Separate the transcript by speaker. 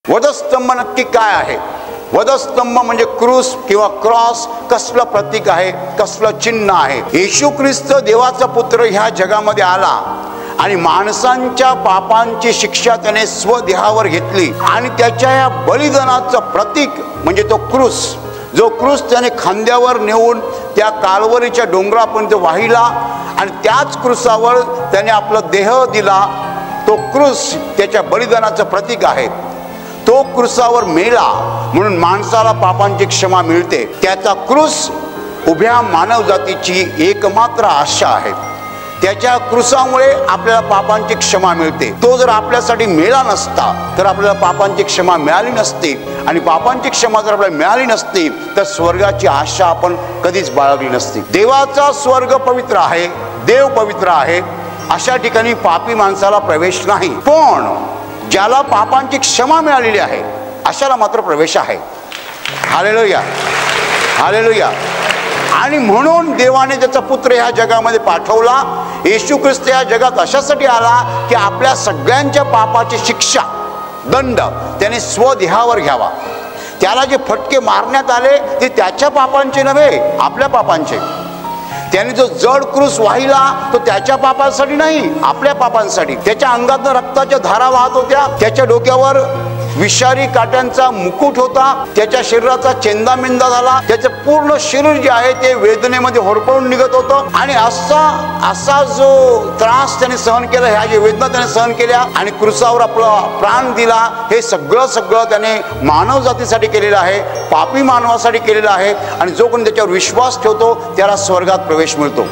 Speaker 1: वधस्तंभ नक्की काय आहे? वधस्तंभ म्हणजे क्रूस किंवा क्रॉस कसलं प्रतीक आहे, कसलं चिन्ह आहे? येशू ख्रिस्त देवाचा पुत्र ह्या जगामध्ये आला आणि माणसांच्या पापांची शिक्षा त्याने स्वदेहावर घेतली आणि त्याच्या या बलिदानाचं प्रतीक म्हणजे तो क्रूस, जो क्रूस त्याने खांद्यावर नेऊन त्या काल्वरीच्या डोंगरापर्यंत वाहिला आणि त्याच क्रूसावर त्याने आपला देह दिला. तो क्रूस त्याच्या बलिदानाचं प्रतीक आहे. तो क्रूसावर मेला म्हणून माणसाला पापांची क्षमा मिळते. त्याचा क्रूस उभ्या मानव जातीची एकमात्र आशा आहे. त्याच्या क्रूसामुळे आपल्याला पापांची क्षमा मिळते. तो जर आपल्यासाठी मेला नसता तर आपल्याला पापांची क्षमा मिळाली नसती आणि पापांची क्षमा जर आपल्याला मिळाली नसती तर स्वर्गाची आशा आपण कधीच बाळगली नसती. देवाचा स्वर्ग पवित्र आहे, देव पवित्र आहे, अशा ठिकाणी पापी माणसाला प्रवेश नाही. पण ज्याला पापांची क्षमा मिळालेली आहे अशाला मात्र प्रवेश आहे. Hallelujah, hallelujah. आणि म्हणून देवाने त्याचा पुत्र ह्या जगामध्ये पाठवला. येशू ख्रिस्त या जगात अशासाठी आला की आपल्या सगळ्यांच्या पापाची शिक्षा, दंड त्याने स्वदेहावर घ्यावा. त्याला जे फटके मारण्यात आले ते त्याच्या पापांचे नव्हे, आपल्या पापांचे. त्याने जो जड क्रूस वाहिला तो त्याच्या पापांसाठी नाही, आपल्या पापांसाठी. त्याच्या अंगातून रक्ताच्या धारा वाहत होत्या, त्याच्या डोक्यावर विषारी काट्यांचा मुकुट होता, त्याच्या शरीराचा चेंदामेंदा झाला, त्याचं पूर्ण शरीर जे आहे ते वेदनेमध्ये होरपळून निघत होतं. आणि असा जो त्रास त्याने सहन केला, ह्या जे वेदना त्याने सहन केल्या आणि क्रूसावर आपला प्राण दिला, हे सगळं त्याने मानव जातीसाठी केलेलं आहे, पापी मानवासाठी केलेलं आहे. आणि जो कोणी त्याच्यावर विश्वास ठेवतो त्याला स्वर्गात प्रवेश मिळतो.